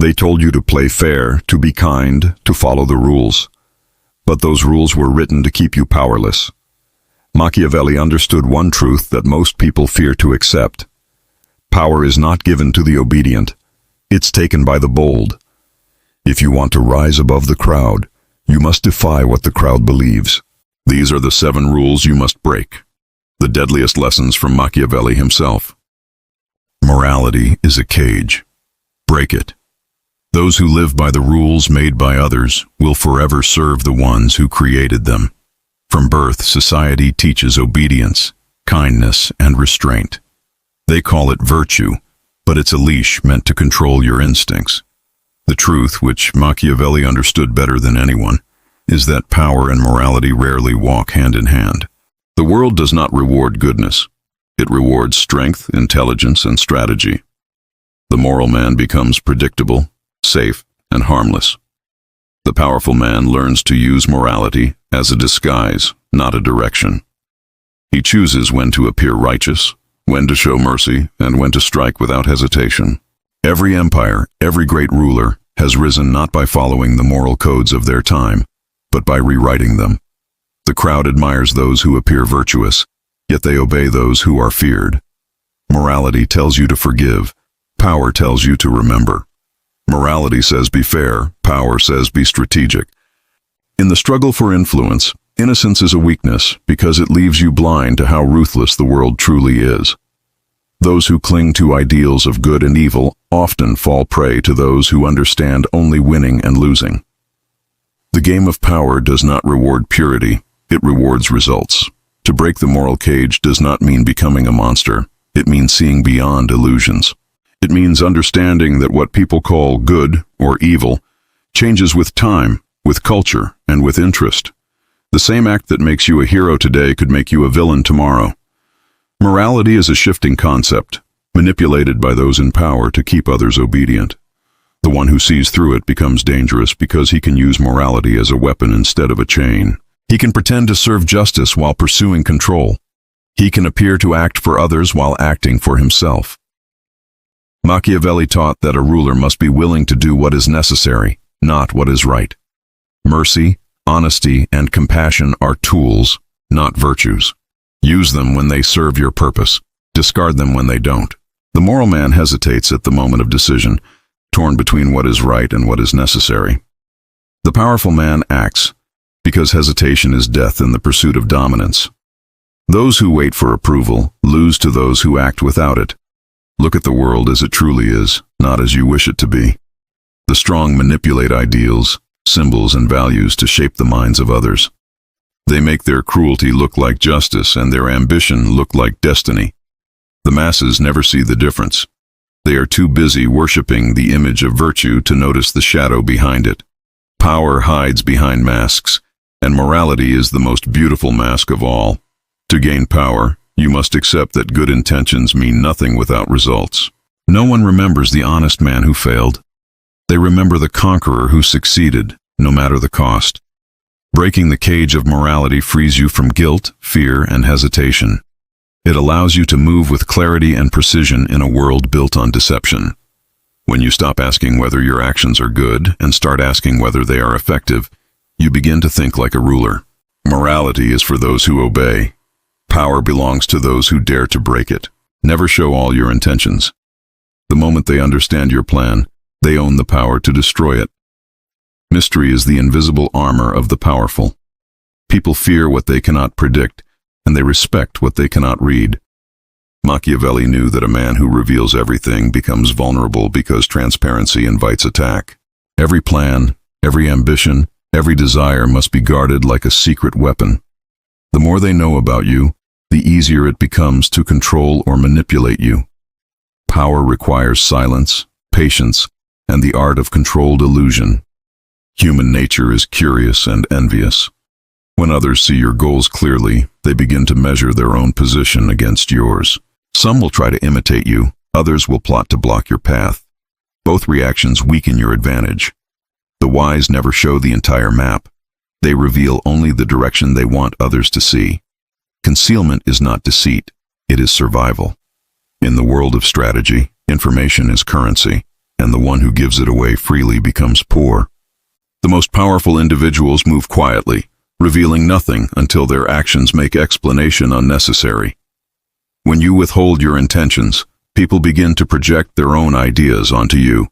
They told you to play fair, to be kind, to follow the rules. But those rules were written to keep you powerless. Machiavelli understood one truth that most people fear to accept. Power is not given to the obedient. It's taken by the bold. If you want to rise above the crowd, you must defy what the crowd believes. These are the 7 rules you must break. The deadliest lessons from Machiavelli himself. Morality is a cage. Break it. Those who live by the rules made by others will forever serve the ones who created them. From birth, society teaches obedience, kindness, and restraint. They call it virtue, but it's a leash meant to control your instincts. The truth, which Machiavelli understood better than anyone, is that power and morality rarely walk hand in hand. The world does not reward goodness. It rewards strength, intelligence, and strategy. The moral man becomes predictable, safe, and harmless. The powerful man learns to use morality as a disguise, not a direction. He chooses when to appear righteous, when to show mercy, and when to strike without hesitation. Every empire, every great ruler, has risen not by following the moral codes of their time, but by rewriting them. The crowd admires those who appear virtuous, yet they obey those who are feared. Morality tells you to forgive. Power tells you to remember. Morality says be fair. Power says be strategic. In the struggle for influence, innocence is a weakness because it leaves you blind to how ruthless the world truly is. Those who cling to ideals of good and evil often fall prey to those who understand only winning and losing. The game of power does not reward purity, it rewards results. To break the moral cage does not mean becoming a monster, it means seeing beyond illusions. It means understanding that what people call good or evil changes with time, with culture, and with interest. The same act that makes you a hero today could make you a villain tomorrow. Morality is a shifting concept, manipulated by those in power to keep others obedient. The one who sees through it becomes dangerous because he can use morality as a weapon instead of a chain. He can pretend to serve justice while pursuing control. He can appear to act for others while acting for himself. Machiavelli taught that a ruler must be willing to do what is necessary, not what is right. Mercy, honesty, and compassion are tools, not virtues. Use them when they serve your purpose. Discard them when they don't. The moral man hesitates at the moment of decision, torn between what is right and what is necessary. The powerful man acts, because hesitation is death in the pursuit of dominance. Those who wait for approval lose to those who act without it. Look at the world as it truly is, not as you wish it to be. The strong manipulate ideals, symbols, and values to shape the minds of others. They make their cruelty look like justice and their ambition look like destiny. The masses never see the difference. They are too busy worshiping the image of virtue to notice the shadow behind it. Power hides behind masks, and morality is the most beautiful mask of all. To gain power, you must accept that good intentions mean nothing without results. No one remembers the honest man who failed. They remember the conqueror who succeeded, no matter the cost. Breaking the cage of morality frees you from guilt, fear, and hesitation. It allows you to move with clarity and precision in a world built on deception. When you stop asking whether your actions are good and start asking whether they are effective, you begin to think like a ruler. Morality is for those who obey. Power belongs to those who dare to break it. Never show all your intentions. The moment they understand your plan, they own the power to destroy it. Mystery is the invisible armor of the powerful. People fear what they cannot predict, and they respect what they cannot read. Machiavelli knew that a man who reveals everything becomes vulnerable because transparency invites attack. Every plan, every ambition, every desire must be guarded like a secret weapon. The more they know about you, the easier it becomes to control or manipulate you. Power requires silence, patience, and the art of controlled illusion. Human nature is curious and envious. When others see your goals clearly, they begin to measure their own position against yours. Some will try to imitate you, others will plot to block your path. Both reactions weaken your advantage. The wise never show the entire map. They reveal only the direction they want others to see. Concealment is not deceit, it is survival. In the world of strategy, information is currency. and the one who gives it away freely becomes poor. The most powerful individuals move quietly, revealing nothing until their actions make explanation unnecessary. When you withhold your intentions, people begin to project their own ideas onto you.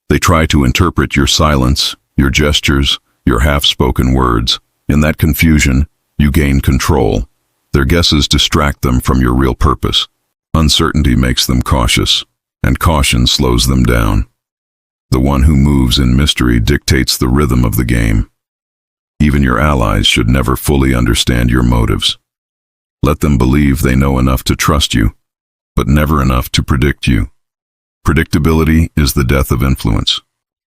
They try to interpret your silence, your gestures, your half-spoken words. In that confusion, you gain control. Their guesses distract them from your real purpose. Uncertainty makes them cautious, and caution slows them down. The one who moves in mystery dictates the rhythm of the game. Even your allies should never fully understand your motives. Let them believe they know enough to trust you, but never enough to predict you. Predictability is the death of influence.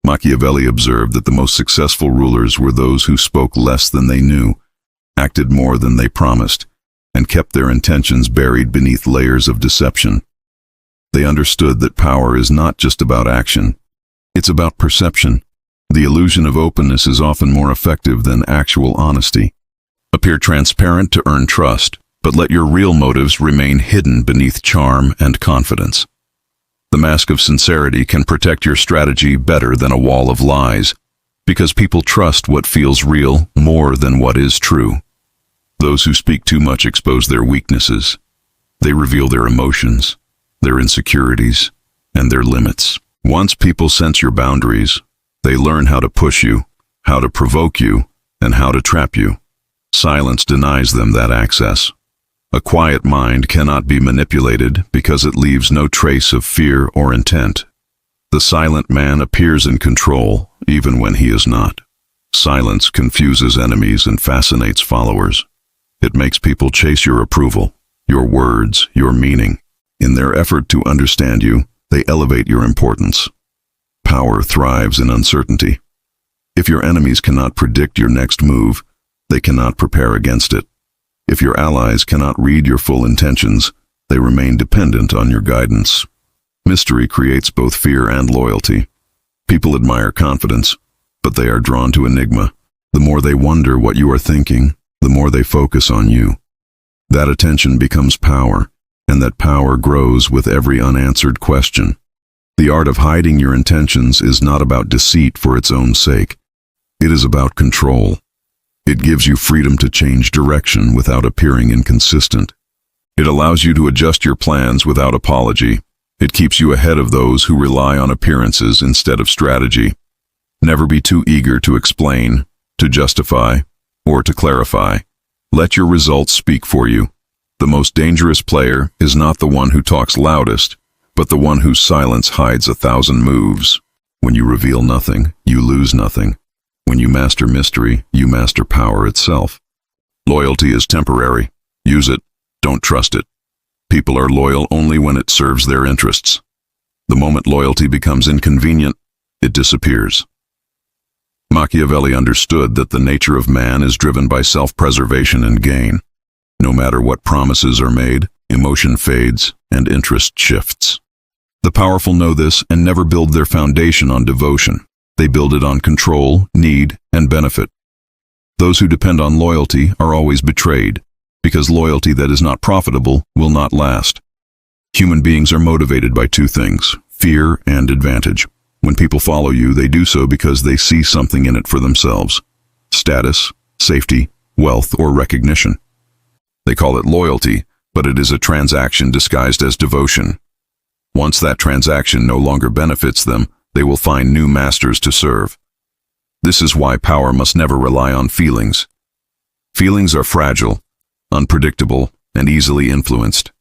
Machiavelli observed that the most successful rulers were those who spoke less than they knew, acted more than they promised, and kept their intentions buried beneath layers of deception. They understood that power is not just about action, it's about perception. The illusion of openness is often more effective than actual honesty. Appear transparent to earn trust, but let your real motives remain hidden beneath charm and confidence. The mask of sincerity can protect your strategy better than a wall of lies, because people trust what feels real more than what is true. Those who speak too much expose their weaknesses. They reveal their emotions, their insecurities, and their limits. Once people sense your boundaries, they learn how to push you, how to provoke you, and how to trap you. Silence denies them that access. A quiet mind cannot be manipulated because it leaves no trace of fear or intent. The silent man appears in control, even when he is not. Silence confuses enemies and fascinates followers. It makes people chase your approval, your words, your meaning. In their effort to understand you, they elevate your importance. Power thrives in uncertainty. If your enemies cannot predict your next move, they cannot prepare against it. If your allies cannot read your full intentions, they remain dependent on your guidance. Mystery creates both fear and loyalty. People admire confidence, but they are drawn to enigma. The more they wonder what you are thinking, the more they focus on you. That attention becomes power, and that power grows with every unanswered question. The art of hiding your intentions is not about deceit for its own sake. It is about control. It gives you freedom to change direction without appearing inconsistent. It allows you to adjust your plans without apology. It keeps you ahead of those who rely on appearances instead of strategy. Never be too eager to explain, to justify, or to clarify. Let your results speak for you. The most dangerous player is not the one who talks loudest, but the one whose silence hides 1,000 moves. When you reveal nothing, you lose nothing. When you master mystery, you master power itself. Loyalty is temporary. Use it. Don't trust it. People are loyal only when it serves their interests. The moment loyalty becomes inconvenient, it disappears. Machiavelli understood that the nature of man is driven by self-preservation and gain. No matter what promises are made, emotion fades and interest shifts. The powerful know this and never build their foundation on devotion. They build it on control, need, and benefit. Those who depend on loyalty are always betrayed, because loyalty that is not profitable will not last. Human beings are motivated by two things, fear and advantage. When people follow you, they do so because they see something in it for themselves. Status, safety, wealth, or recognition. They call it loyalty, but it is a transaction disguised as devotion. Once that transaction no longer benefits them, they will find new masters to serve. This is why power must never rely on feelings. Feelings are fragile, unpredictable, and easily influenced.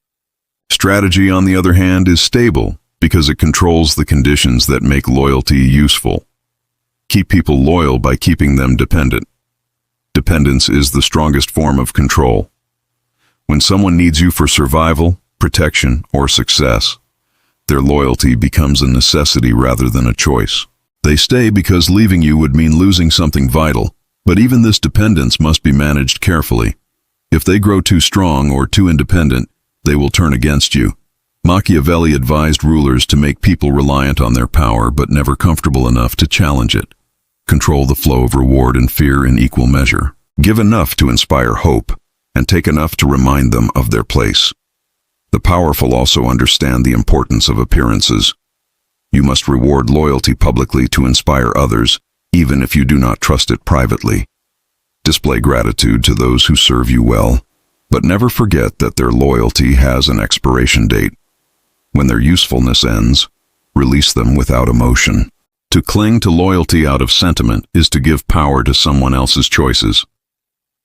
Strategy, on the other hand, is stable because it controls the conditions that make loyalty useful. Keep people loyal by keeping them dependent. Dependence is the strongest form of control. When someone needs you for survival, protection, or success, their loyalty becomes a necessity rather than a choice. They stay because leaving you would mean losing something vital, but even this dependence must be managed carefully. If they grow too strong or too independent, they will turn against you. Machiavelli advised rulers to make people reliant on their power but never comfortable enough to challenge it. Control the flow of reward and fear in equal measure. Give enough to inspire hope, and take enough to remind them of their place. The powerful also understand the importance of appearances. You must reward loyalty publicly to inspire others, even if you do not trust it privately. Display gratitude to those who serve you well, but never forget that their loyalty has an expiration date. When their usefulness ends, release them without emotion. To cling to loyalty out of sentiment is to give power to someone else's choices.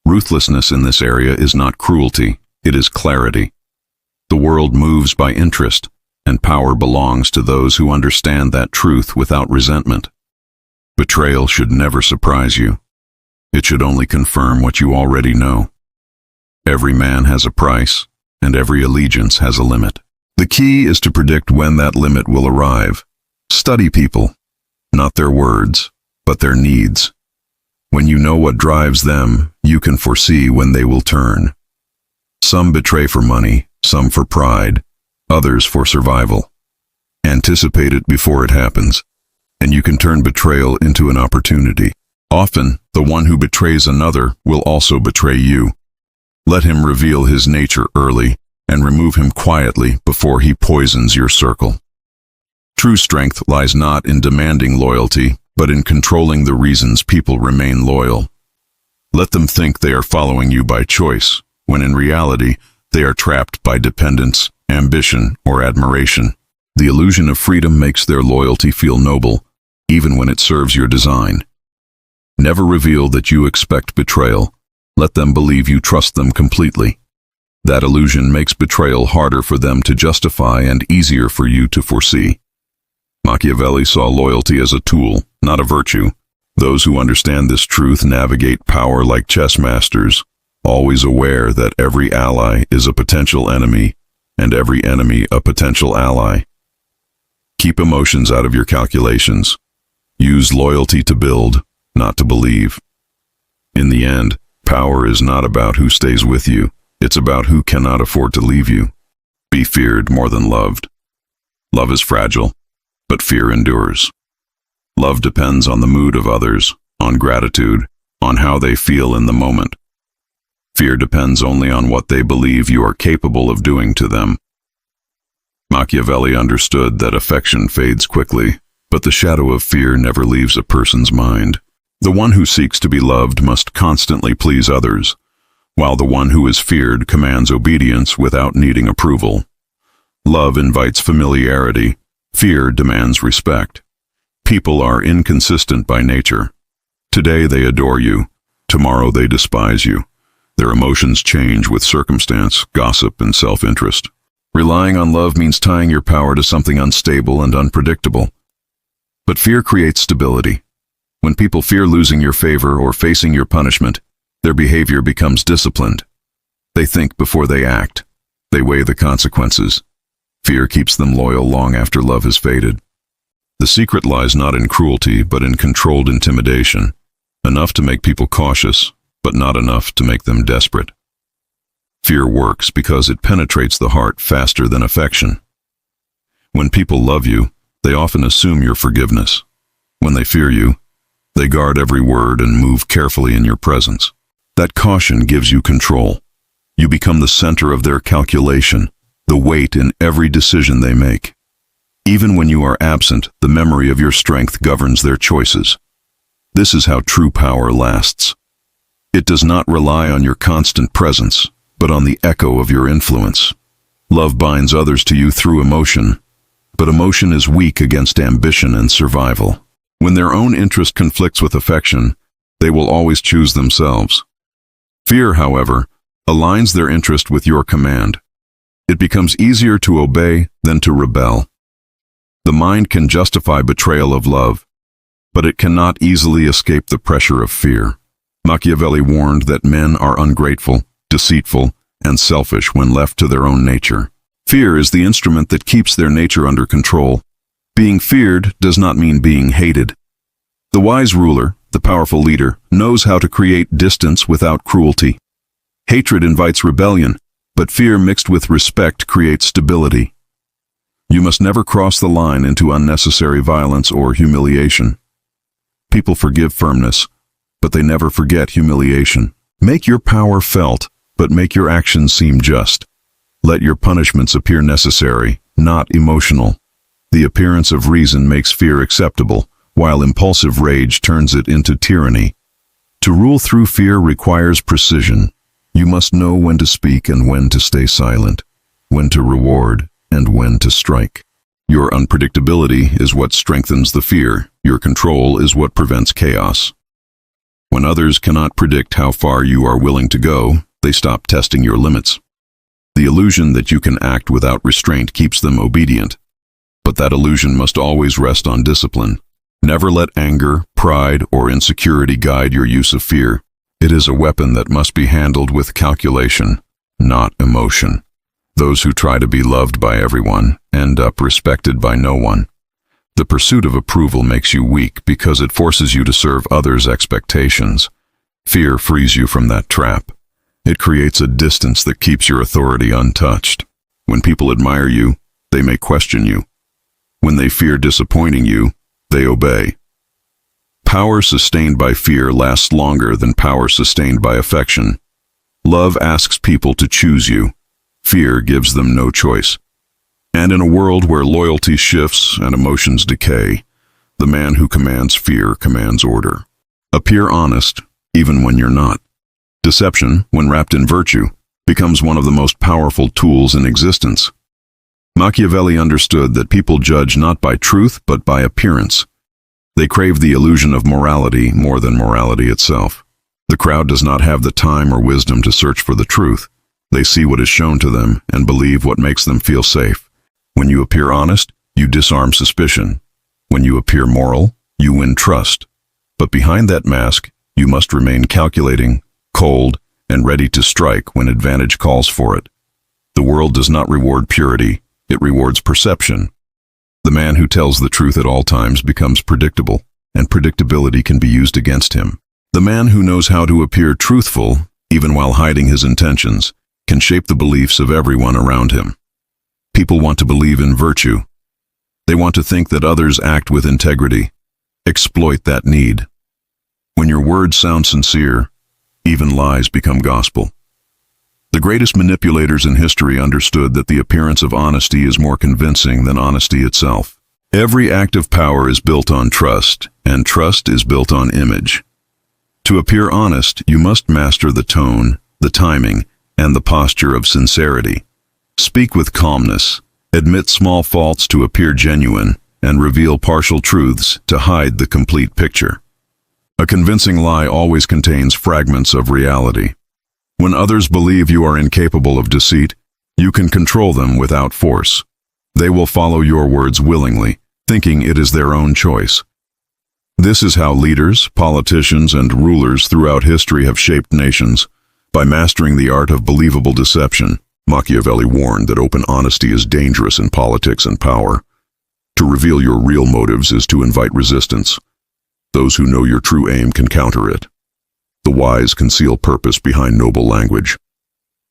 Ruthlessness in this area is not cruelty, it is clarity. The world moves by interest, and power belongs to those who understand that truth without resentment. Betrayal should never surprise you. It should only confirm what you already know. Every man has a price, and every allegiance has a limit. The key is to predict when that limit will arrive. Study people, not their words, but their needs. When you know what drives them, you can foresee when they will turn. Some betray for money, some for pride, others for survival. Anticipate it before it happens, and you can turn betrayal into an opportunity. Often, the one who betrays another will also betray you. Let him reveal his nature early, and remove him quietly before he poisons your circle. True strength lies not in demanding loyalty, but in controlling the reasons people remain loyal. Let them think they are following you by choice, when in reality, they are trapped by dependence, ambition, or admiration. The illusion of freedom makes their loyalty feel noble, even when it serves your design. Never reveal that you expect betrayal. Let them believe you trust them completely. That illusion makes betrayal harder for them to justify and easier for you to foresee. Machiavelli saw loyalty as a tool, not a virtue. Those who understand this truth navigate power like chess masters, always aware that every ally is a potential enemy, and every enemy a potential ally. Keep emotions out of your calculations. Use loyalty to build, not to believe. In the end, power is not about who stays with you. It's about who cannot afford to leave you. Be feared more than loved. Love is fragile, but fear endures. Love depends on the mood of others, on gratitude, on how they feel in the moment. Fear depends only on what they believe you are capable of doing to them. Machiavelli understood that affection fades quickly, but the shadow of fear never leaves a person's mind. The one who seeks to be loved must constantly please others, while the one who is feared commands obedience without needing approval. Love invites familiarity, fear demands respect. People are inconsistent by nature. Today they adore you, tomorrow they despise you. Their emotions change with circumstance, gossip, and self-interest. Relying on love means tying your power to something unstable and unpredictable. But fear creates stability. When people fear losing your favor or facing your punishment, their behavior becomes disciplined. They think before they act. They weigh the consequences. Fear keeps them loyal long after love has faded. The secret lies not in cruelty, but in controlled intimidation, enough to make people cautious, but not enough to make them desperate. Fear works because it penetrates the heart faster than affection. When people love you, they often assume your forgiveness. When they fear you, they guard every word and move carefully in your presence. That caution gives you control. You become the center of their calculation, the weight in every decision they make. Even when you are absent, the memory of your strength governs their choices. This is how true power lasts. It does not rely on your constant presence, but on the echo of your influence. Love binds others to you through emotion, but emotion is weak against ambition and survival. When their own interest conflicts with affection, they will always choose themselves. Fear, however, aligns their interest with your command. It becomes easier to obey than to rebel. The mind can justify betrayal of love, but it cannot easily escape the pressure of fear. Machiavelli warned that men are ungrateful, deceitful, and selfish when left to their own nature. Fear is the instrument that keeps their nature under control. Being feared does not mean being hated. The wise ruler, the powerful leader, knows how to create distance without cruelty. Hatred invites rebellion, but fear mixed with respect creates stability. You must never cross the line into unnecessary violence or humiliation. People forgive firmness, but they never forget humiliation. Make your power felt, but make your actions seem just. Let your punishments appear necessary, not emotional. The appearance of reason makes fear acceptable, while impulsive rage turns it into tyranny. To rule through fear requires precision. You must know when to speak and when to stay silent, when to reward and when to strike. Your unpredictability is what strengthens the fear. Your control is what prevents chaos. When others cannot predict how far you are willing to go, they stop testing your limits. The illusion that you can act without restraint keeps them obedient. But that illusion must always rest on discipline. Never let anger, pride, or insecurity guide your use of fear. It is a weapon that must be handled with calculation, not emotion. Those who try to be loved by everyone end up respected by no one. The pursuit of approval makes you weak because it forces you to serve others' expectations. Fear frees you from that trap. It creates a distance that keeps your authority untouched. When people admire you, they may question you. When they fear disappointing you, they obey. Power sustained by fear lasts longer than power sustained by affection. Love asks people to choose you. Fear gives them no choice. And in a world where loyalty shifts and emotions decay, the man who commands fear commands order. Appear honest, even when you're not. Deception, when wrapped in virtue, becomes one of the most powerful tools in existence. Machiavelli understood that people judge not by truth but by appearance. They crave the illusion of morality more than morality itself. The crowd does not have the time or wisdom to search for the truth. They see what is shown to them and believe what makes them feel safe. When you appear honest, you disarm suspicion. When you appear moral, you win trust. But behind that mask, you must remain calculating, cold, and ready to strike when advantage calls for it. The world does not reward purity, it rewards perception. The man who tells the truth at all times becomes predictable, and predictability can be used against him. The man who knows how to appear truthful, even while hiding his intentions, can shape the beliefs of everyone around him. People want to believe in virtue. They want to think that others act with integrity. Exploit that need. When your words sound sincere, even lies become gospel. The greatest manipulators in history understood that the appearance of honesty is more convincing than honesty itself. Every act of power is built on trust, and trust is built on image. To appear honest, you must master the tone, the timing, and the posture of sincerity. Speak with calmness, admit small faults to appear genuine, and reveal partial truths to hide the complete picture. A convincing lie always contains fragments of reality. When others believe you are incapable of deceit, you can control them without force. They will follow your words willingly, thinking it is their own choice. This is how leaders, politicians, and rulers throughout history have shaped nations. By mastering the art of believable deception, Machiavelli warned that open honesty is dangerous in politics and power. To reveal your real motives is to invite resistance. Those who know your true aim can counter it. The wise conceal purpose behind noble language.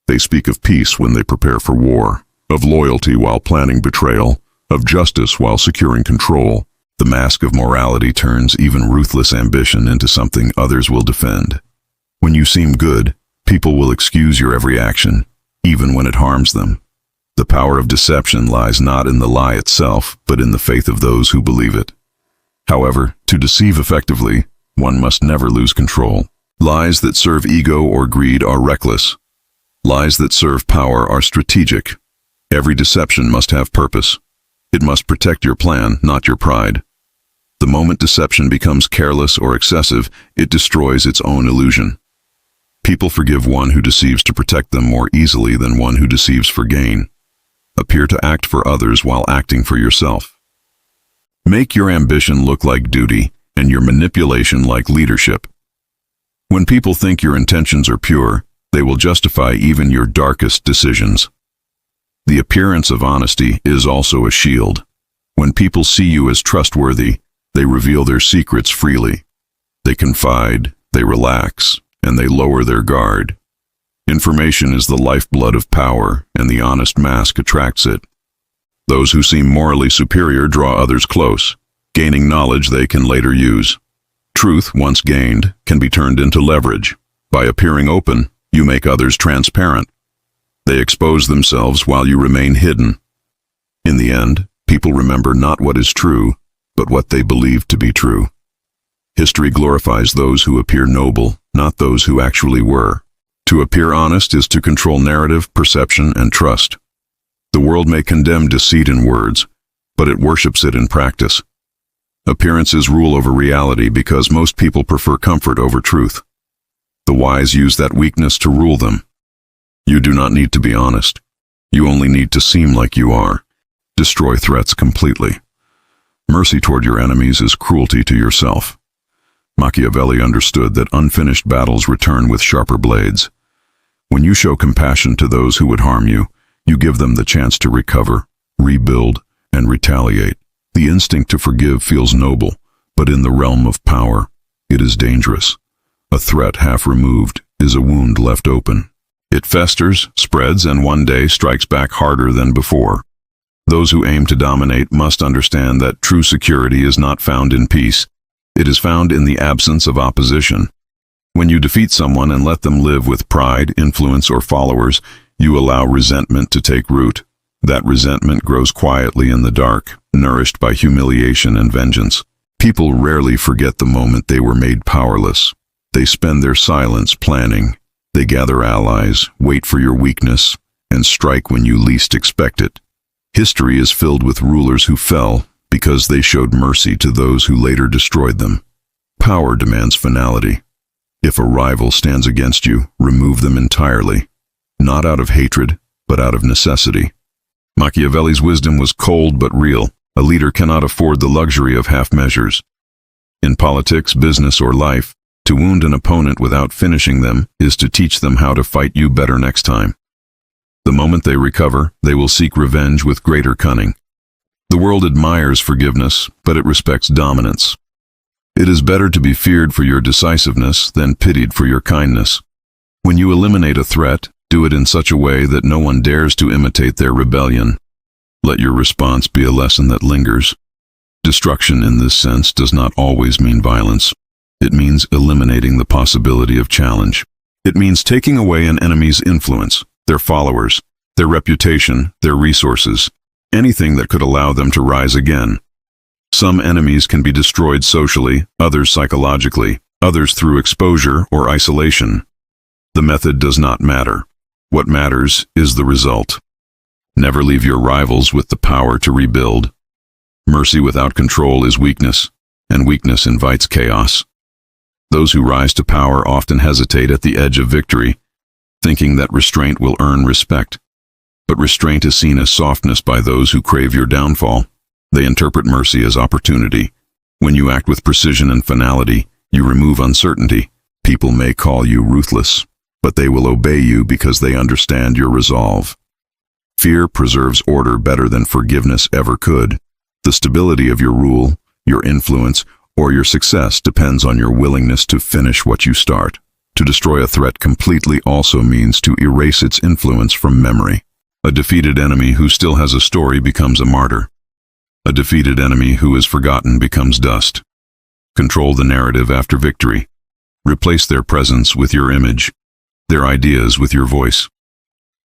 They speak of peace when they prepare for war, of loyalty while planning betrayal, of justice while securing control. The mask of morality turns even ruthless ambition into something others will defend. When you seem good, people will excuse your every action, even when it harms them. The power of deception lies not in the lie itself, but in the faith of those who believe it. However, to deceive effectively, one must never lose control. Lies that serve ego or greed are reckless. Lies that serve power are strategic. Every deception must have purpose. It must protect your plan, not your pride. The moment deception becomes careless or excessive, it destroys its own illusion. People forgive one who deceives to protect them more easily than one who deceives for gain. Appear to act for others while acting for yourself. Make your ambition look like duty and your manipulation like leadership. When people think your intentions are pure, they will justify even your darkest decisions. The appearance of honesty is also a shield. When people see you as trustworthy, they reveal their secrets freely. They confide, they relax, and they lower their guard. Information is the lifeblood of power, and the honest mask attracts it. Those who seem morally superior draw others close, gaining knowledge they can later use. Truth, once gained, can be turned into leverage. By appearing open, you make others transparent. They expose themselves while you remain hidden. In the end, People remember not what is true, but what they believe to be true. History glorifies those who appear noble, not those who actually were. To appear honest is to control narrative, perception, and trust. The world may condemn deceit in words, but it worships it in practice. Appearances rule over reality because most people prefer comfort over truth. The wise use that weakness to rule them. You do not need to be honest. You only need to seem like you are. Destroy threats completely. Mercy toward your enemies is cruelty to yourself. Machiavelli understood that unfinished battles return with sharper blades. When you show compassion to those who would harm you, you give them the chance to recover, rebuild, and retaliate. The instinct to forgive feels noble, but in the realm of power, it is dangerous. A threat half removed is a wound left open. It festers, spreads, and one day strikes back harder than before. Those who aim to dominate must understand that true security is not found in peace. It is found in the absence of opposition. When you defeat someone and let them live with pride, influence, or followers, you allow resentment to take root. That resentment grows quietly in the dark, nourished by humiliation and vengeance. People rarely forget the moment they were made powerless. They spend their silence planning. They gather allies, wait for your weakness, and strike when you least expect it. History is filled with rulers who fell because they showed mercy to those who later destroyed them. Power demands finality. If a rival stands against you, remove them entirely. Not out of hatred, but out of necessity. Machiavelli's wisdom was cold but real. A leader cannot afford the luxury of half measures. In politics, business, or life, to wound an opponent without finishing them is to teach them how to fight you better next time. The moment they recover, they will seek revenge with greater cunning. The world admires forgiveness, but it respects dominance. It is better to be feared for your decisiveness than pitied for your kindness. When you eliminate a threat, do it in such a way that no one dares to imitate their rebellion. Let your response be a lesson that lingers. Destruction in this sense does not always mean violence. It means eliminating the possibility of challenge. It means taking away an enemy's influence, their followers, their reputation, their resources, anything that could allow them to rise again. Some enemies can be destroyed socially, others psychologically, others through exposure or isolation. The method does not matter. What matters is the result. Never leave your rivals with the power to rebuild. Mercy without control is weakness, and weakness invites chaos. Those who rise to power often hesitate at the edge of victory, thinking that restraint will earn respect. But restraint is seen as softness by those who crave your downfall. They interpret mercy as opportunity. When you act with precision and finality, you remove uncertainty. People may call you ruthless, but they will obey you because they understand your resolve. Fear preserves order better than forgiveness ever could. The stability of your rule, your influence, or your success depends on your willingness to finish what you start. To destroy a threat completely also means to erase its influence from memory. A defeated enemy who still has a story becomes a martyr. A defeated enemy who is forgotten becomes dust. Control the narrative after victory. Replace their presence with your image, their ideas with your voice.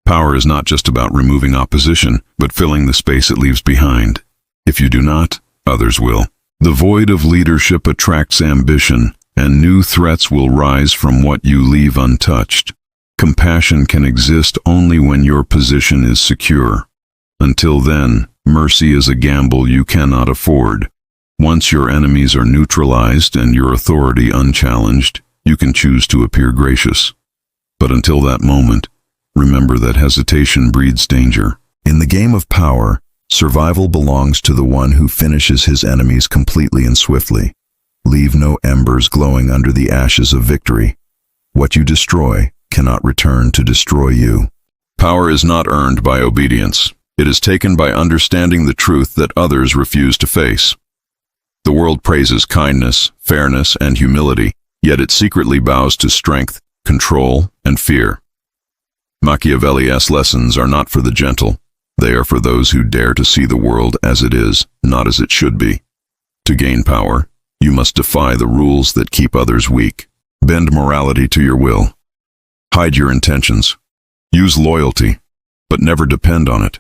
Power is not just about removing opposition, but filling the space it leaves behind. If you do not, others will. The void of leadership attracts ambition, and new threats will rise from what you leave untouched. Compassion can exist only when your position is secure. Until then, mercy is a gamble you cannot afford. Once your enemies are neutralized and your authority unchallenged, you can choose to appear gracious. But until that moment, remember that hesitation breeds danger. In the game of power, survival belongs to the one who finishes his enemies completely and swiftly. Leave no embers glowing under the ashes of victory. What you destroy cannot return to destroy you. Power is not earned by obedience. It is taken by understanding the truth that others refuse to face. The world praises kindness, fairness, and humility, yet it secretly bows to strength, control, and fear. Machiavelli's lessons are not for the gentle. They are for those who dare to see the world as it is, not as it should be. To gain power, you must defy the rules that keep others weak. Bend morality to your will. Hide your intentions. Use loyalty, but never depend on it.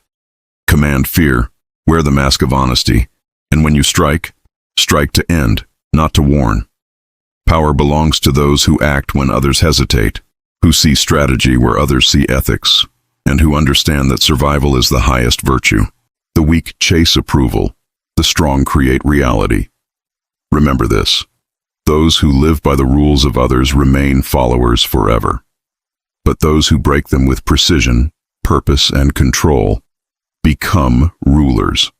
Command fear, Wear the mask of honesty, and when you strike, strike to end, not to warn. Power belongs to those who act when others hesitate, who see strategy where others see ethics, and who understand that survival is the highest virtue. The weak chase approval, the strong create reality. Remember this: those who live by the rules of others remain followers forever. But those who break them with precision, purpose, and control become rulers.